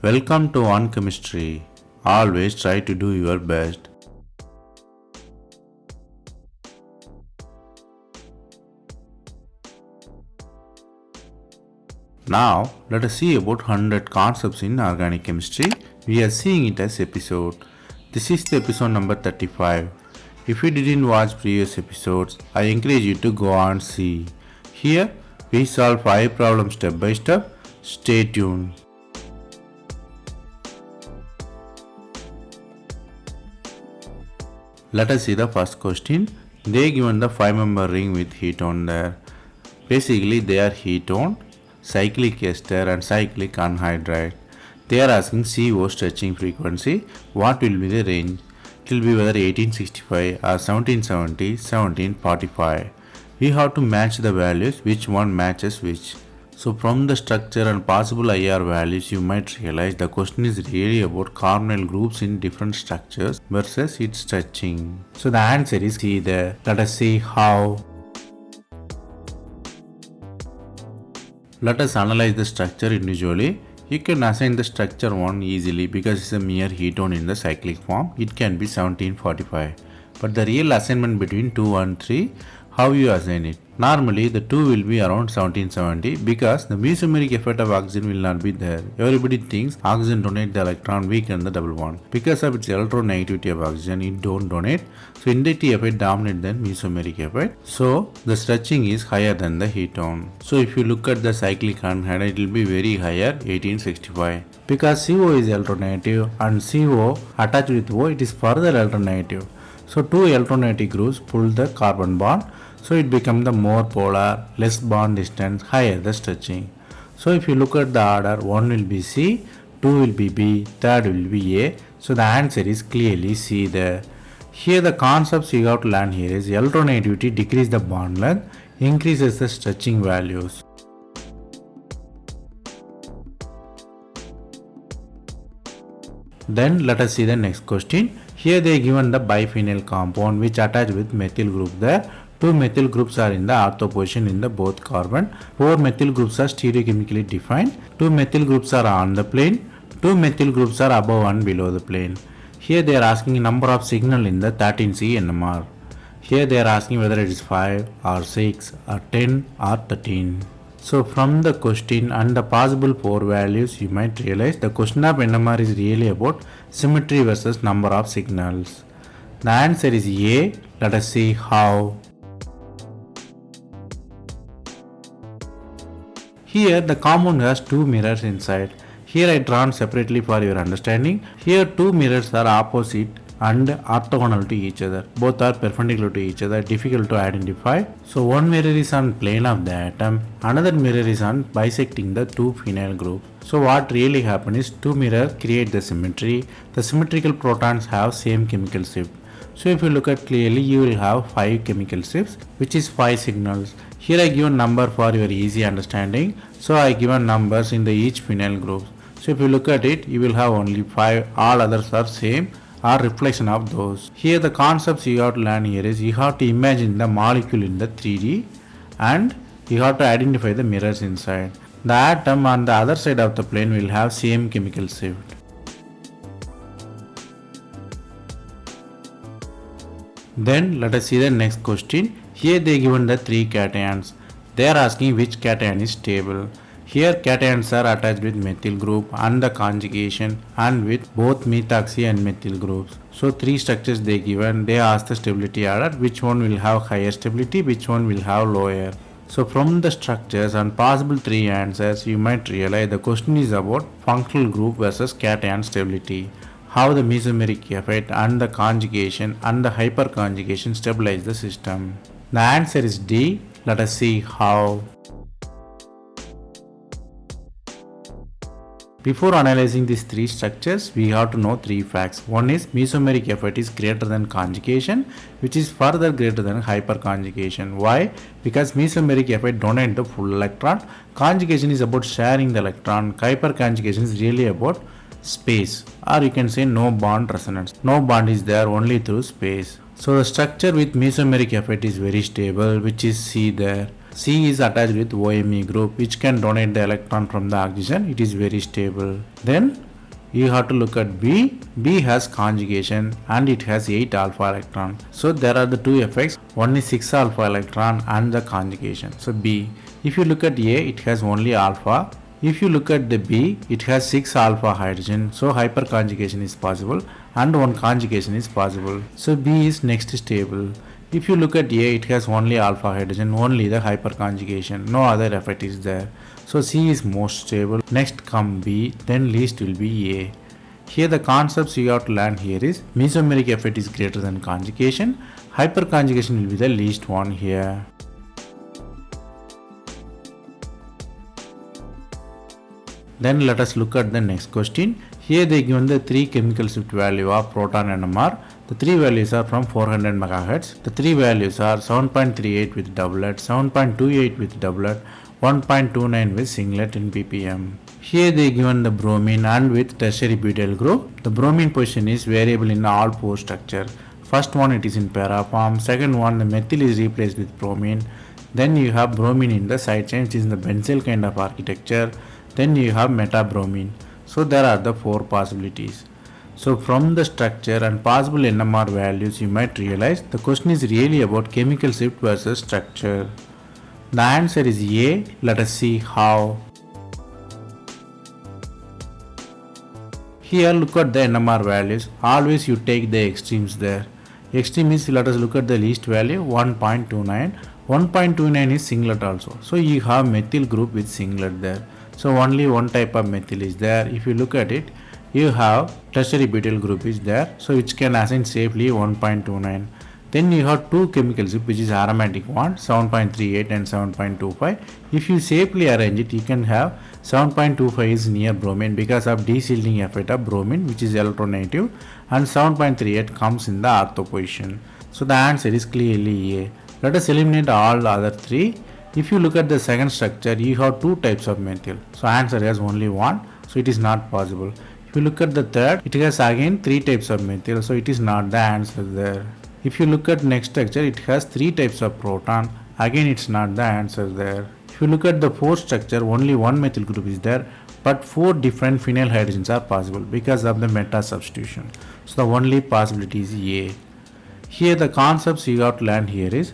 Welcome to On Chemistry. Always try to do your best. Now, let us see about 100 concepts in organic chemistry. We are seeing it as episode. This is the episode number 35. If you didn't watch previous episodes, I encourage you to go and see. Here, we solve 5 problems step by step. Stay tuned. Let us see the first question. They given the 5-member ring with ketone there. Basically, they are ketone, cyclic ester and cyclic anhydride. They are asking CO stretching frequency. What will be the range? It will be whether 1865 or 1770, 1745. We have to match the values, which one matches which. So from the structure and possible IR values, you might realize the question is really about carbonyl groups in different structures versus its stretching. So the answer is C there. Let us see how. Let us analyze the structure individually. You can assign the structure 1 easily because it's a mere ketone in the cyclic form. It can be 1745. But the real assignment between 2 and 3, how you assign it? Normally the 2 will be around 1770 because the mesomeric effect of oxygen will not be there. Everybody thinks oxygen donate the electron, weaken the double bond. Because of its electronegativity of oxygen, it don't donate. So inductive effect dominate than mesomeric effect. So the stretching is higher than the ketone. So if you look at the cyclic anhydride, it will be very higher, 1865. Because CO is electronegative and CO attached with O, it is further electronegative. So two electronegative groups pull the carbon bond. So it becomes the more polar, less bond distance, higher the stretching. So if you look at the order, 1 will be C, 2 will be B, 3rd will be A. So the answer is clearly C there. Here the concepts you have to learn here is electronegativity decrease the bond length, increases the stretching values. Then let us see the next question. Here they given the biphenyl compound which attached with methyl group there. 2 methyl groups are in the ortho position in the both carbon. 4 methyl groups are stereochemically defined. 2 methyl groups are on the plane. 2 methyl groups are above and below the plane. Here they are asking number of signal in the 13C NMR. Here they are asking whether it is 5 or 6 or 10 or 13. So from the question and the possible 4 values, you might realize the question of NMR is really about symmetry versus number of signals. The answer is A. Let us see how. Here the compound has 2 mirrors inside. Here I drawn separately for your understanding. Here 2 mirrors are opposite and orthogonal to each other. Both are perpendicular to each other, difficult to identify. So one mirror is on plane of the atom, another mirror is on bisecting the 2 phenyl groups. So what really happens is 2 mirrors create the symmetry. The symmetrical protons have same chemical shift. So if you look at clearly, you will have 5 chemical shifts, which is 5 signals. Here I given number for your easy understanding. So I given numbers in the each phenyl group. So if you look at it, you will have only 5. All others are same or reflection of those. Here the concepts you have to learn here is you have to imagine the molecule in the 3D and you have to identify the mirrors inside. The atom on the other side of the plane will have same chemical shift. Then let us see the next question. Here they given the 3 cations. They are asking which cation is stable. Here cations are attached with methyl group and the conjugation and with both methoxy and methyl groups. So 3 structures they given. They ask the stability order, which one will have higher stability, which one will have lower. So from the structures and possible 3 answers, you might realize the question is about functional group versus cation stability. How the mesomeric effect and the conjugation and the hyperconjugation stabilize the system. The answer is D. Let us see how. Before analyzing these 3 structures, we have to know 3 facts. One is mesomeric effect is greater than conjugation, which is further greater than hyperconjugation. Why? Because mesomeric effect donate the full electron. Conjugation is about sharing the electron. Hyperconjugation is really about space, or you can say no bond resonance. No bond is there only through space. So the structure with mesomeric effect is very stable, which is C there. C is attached with OMe group, which can donate the electron from the oxygen. It is very stable. Then you have to look at B. B has conjugation and it has 8 alpha electron. So there are the two effects. One is 6 alpha electron and the conjugation. So B. If you look at A, it has only alpha. If you look at the B, it has 6 alpha hydrogen. So hyperconjugation is possible and one conjugation is possible. So B is next stable. If you look at A, it has only alpha hydrogen, only the hyperconjugation. No other effect is there. So C is most stable. Next come B, then least will be A. Here the concepts you have to learn here is mesomeric effect is greater than conjugation. Hyperconjugation will be the least one here. Then let us look at the next question. Here they given the 3 chemical shift value of proton NMR. The 3 values are from 400 MHz. The 3 values are 7.38 with doublet, 7.28 with doublet, 1.29 with singlet in ppm. Here they given the bromine and with tertiary butyl group. The bromine position is variable in all 4 structure. First one it is in para form, second one the methyl is replaced with bromine. Then you have bromine in the side chain which is in the benzyl kind of architecture. Then you have metabromine. So there are the 4 possibilities. So from the structure and possible NMR values you might realize the question is really about chemical shift versus structure. The answer is A. Let us see how. Here look at the NMR values. Always you take the extremes there. Extreme is, let us look at the least value 1.29. 1.29 is singlet also. So you have methyl group with singlet there. So only one type of methyl is there. If you look at it, you have tertiary butyl group is there. So which can assign safely 1.29. Then you have 2 chemical shift which is aromatic one 7.38 and 7.25. If you safely arrange it, you can have 7.25 is near bromine because of de-shielding effect of bromine which is electronegative, and 7.38 comes in the ortho position. So the answer is clearly A. Let us eliminate all other 3. If you look at the second structure, you have 2 types of methyl. So answer has only one. So it is not possible. If you look at the third, it has again 3 types of methyl. So it is not the answer there. If you look at next structure, it has 3 types of proton. Again it's not the answer there. If you look at the fourth structure, only one methyl group is there, but 4 different phenyl hydrogens are possible because of the meta substitution. So the only possibility is A. Here the concepts you have to learn here is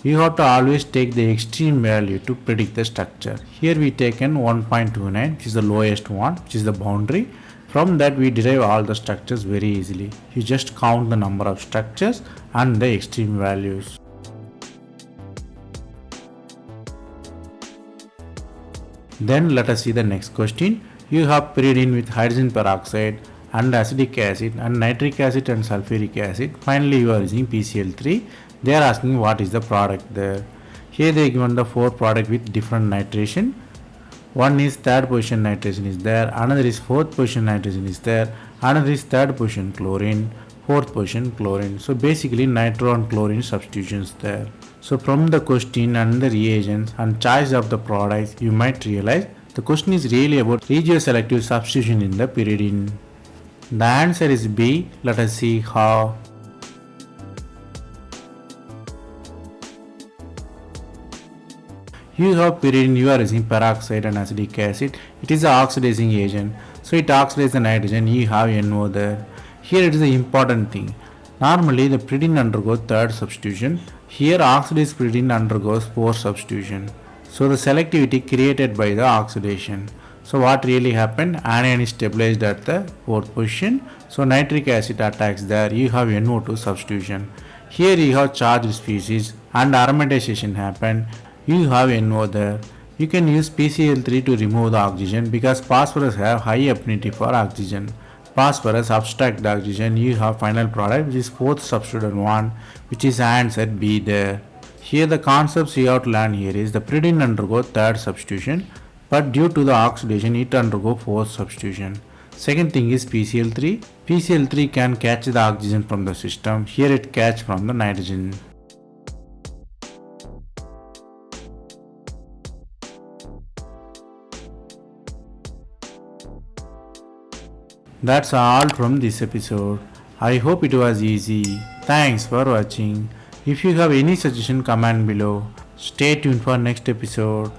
you have to always take the extreme value to predict the structure. Here we taken 1.29 which is the lowest one, which is the boundary. From that we derive all the structures very easily. You just count the number of structures and the extreme values. Then let us see the next question. You have pyridine with hydrogen peroxide and acetic acid and nitric acid and sulfuric acid. Finally you are using PCl3. They are asking what is the product there. Here they given the 4 product with different nitration. One is 3rd position nitrogen is there, another is 4th position nitrogen is there, another is 3rd position chlorine, 4th position chlorine. So basically nitro and chlorine substitutions there. So from the question and the reagents and choice of the products, you might realize the question is really about regioselective substitution in the pyridine. The answer is B. Let us see how. You have pyridine, you are using peroxide and acetic acid. It is an oxidizing agent. So it oxidizes the nitrogen, you have NO there. Here it is the important thing. Normally the pyridine undergoes 3rd substitution. Here oxidized pyridine undergoes 4th substitution. So the selectivity created by the oxidation. So what really happened? Anion is stabilized at the 4th position. So nitric acid attacks there, you have NO2 substitution. Here you have charged species and aromatization happened. You have NO there. You can use PCl3 to remove the oxygen because phosphorus have high affinity for oxygen. Phosphorus abstract the oxygen. You have final product which is 4th substituted one, which is answer B there. Here the concepts you have to learn here is the pyridine undergo 3rd substitution, but due to the oxidation it undergo 4th substitution. Second thing is PCl3. PCl3 can catch the oxygen from the system. Here it catch from the nitrogen. That's all from this episode. I hope it was easy. Thanks for watching. If you have any suggestion, comment below. Stay tuned for next episode.